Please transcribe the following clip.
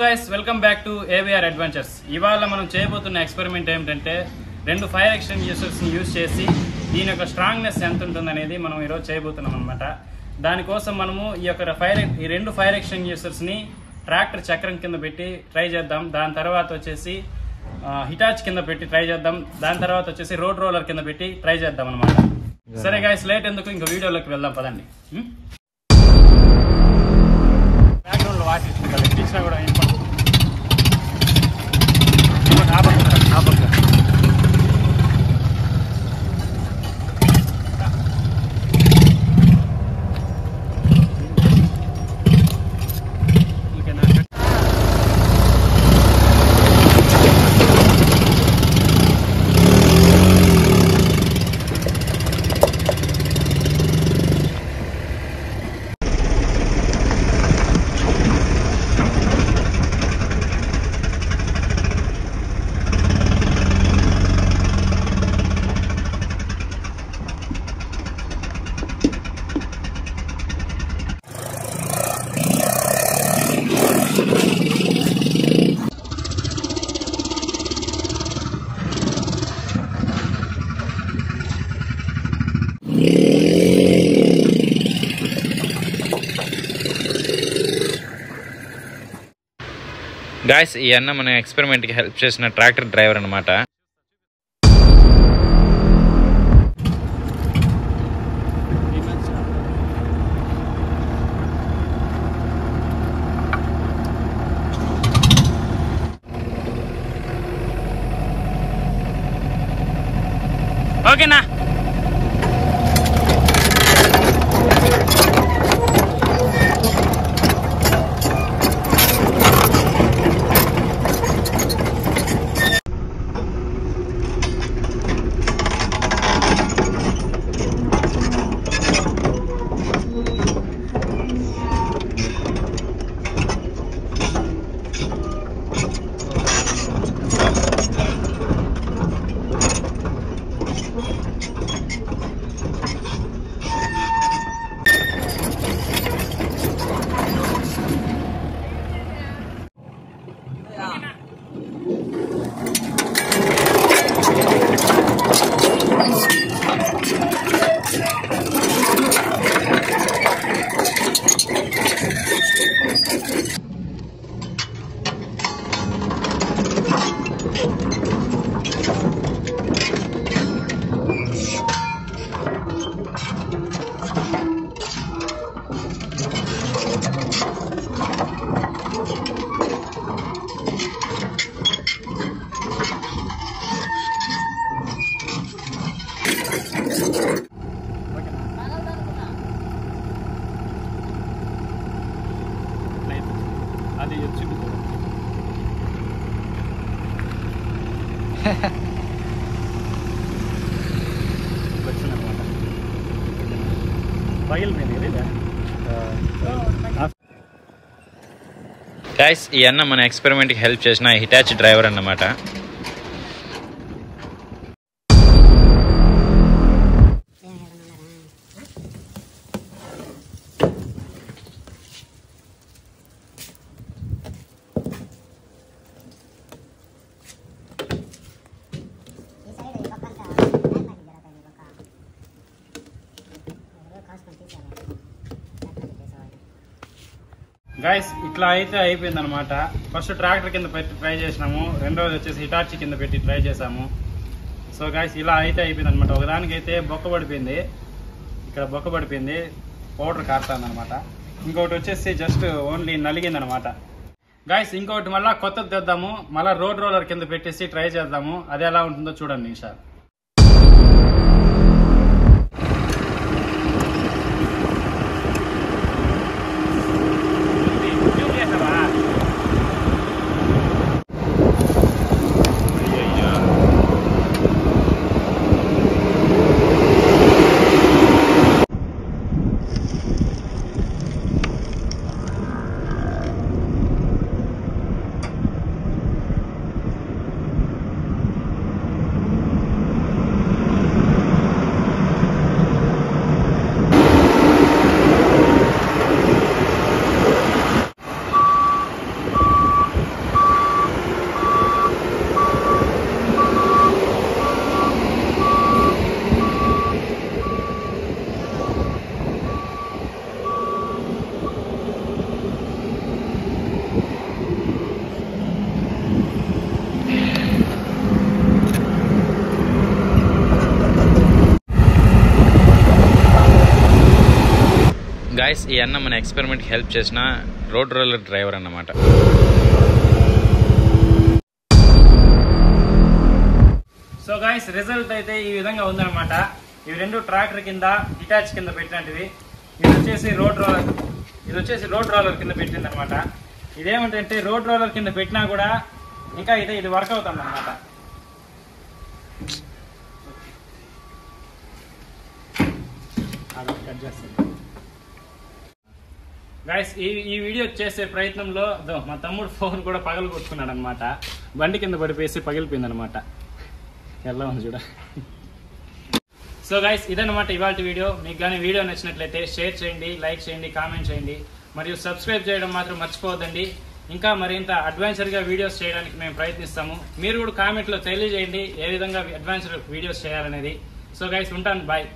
Guys welcome back to AVR adventures. ఇవాళ మనం చేయబోతున్న ఎక్స్పెరిమెంట్ ఏమిటంటే రెండు ఫైర్ ఎక్స్టింగ్విషర్స్ని యూజ్ చేసి దీని యొక్క స్ట్రాంగ్నెస్ ఎంత ఉంటుందనేది మనం ఈరోజు చేయబోతున్నాం అనమాట. దానికోసం మనము ఈ రెండు ఫైర్ ఎక్స్టింగ్విషర్స్ని ట్రాక్టర్ చక్రం కింద పెట్టి ట్రై చేద్దాం. దాని తర్వాత వచ్చేసి హిటాచ్ కింద పెట్టి ట్రై చేద్దాం. దాని తర్వాత వచ్చేసి రోడ్ రోలర్ కింద పెట్టి ట్రై చేద్దాం అనమాట. సరే గైస్, లేట్ ఎందుకు, ఇంకా వీడియోలోకి వెళ్దాం పదండి. బ్యాక్గ్రౌండ్లో వాటి ఇచ్చినా కూడా గాయస్, ఈ అన్న మన ఎక్స్పెరిమెంట్కి హెల్ప్ చేసిన ట్రాక్టర్ డ్రైవర్ అనమాట. ఓకేనా? అది వచ్చిందనమాట. గాయస్, ఈ అన్న మన ఎక్స్పెరిమెంట్కి హెల్ప్ చేసిన హిటాచ్ డ్రైవర్ అన్నమాట. గైస్, ఇట్లా అయితే అయిపోయింది అనమాట. ఫస్ట్ ట్రాక్టర్ కింద పెట్టి ట్రై చేసినాము, రెండోది వచ్చేసి హిటాచి కింద పెట్టి ట్రై చేసాము. సో గైస్, ఇలా అయితే అయిపోయింది అనమాట. ఒకదానికైతే బొక్క పడిపోయింది, ఇక్కడ బొక్క పడిపోయింది, పౌడర్ కారుతుంది అనమాట. ఇంకొకటి వచ్చేసి జస్ట్ ఓన్లీ నలిగింది అనమాట. గైస్, ఇంకొకటి మళ్ళీ కొత్తది తెద్దాము, మళ్ళీ రోడ్ రోలర్ కింద పెట్టేసి ట్రై చేద్దాము. అది ఎలా ఉంటుందో చూడండి ఈసారి. గాయస్ ఈ అన్న మన ఎక్స్పెరిమెంట్కి హెల్ప్ చేసిన రోడ్ రోలర్ డ్రైవర్ అన్నమాట. సో గాయస్ రిజల్ట్ అయితే ఈ విధంగా ఉందన్నమాట. ఇవి రెండు ట్రాక్టర్ కింద డిటాచ్ కింద పెట్టినట్టువి. ఇది వచ్చేసి రోడ్ రోలర్ కింద పెట్టింది అనమాట. ఇదేమంటే రోడ్ రోలర్ కింద పెట్టినా కూడా ఇంకా ఇది వర్క్ అవుతుంది అనమాట. గైస్ ఈ వీడియో చేసే ప్రయత్నంలో మా తమ్ముడు ఫోన్ కూడా పగలు కొట్టుకున్నాడు అనమాట. బండి కింద పడిపోయి పగిలిపోయింది అనమాట. ఎలా ఉంది చూడ. సో గైస్ ఇదన్నమాట ఇవాళ వీడియో. మీకు కానీ వీడియో నచ్చినట్లయితే షేర్ చేయండి, లైక్ చేయండి, కామెంట్ చేయండి, మరియు సబ్స్క్రైబ్ చేయడం మాత్రం మర్చిపోవద్దండి. ఇంకా మరింత అడ్వెంచర్గా వీడియోస్ చేయడానికి మేము ప్రయత్నిస్తాము. మీరు కూడా కామెంట్లో తెలియజేయండి ఏ విధంగా అడ్వెంచర్ వీడియోస్ చేయాలనేది. సో గైస్ ఉంటాను, బాయ్.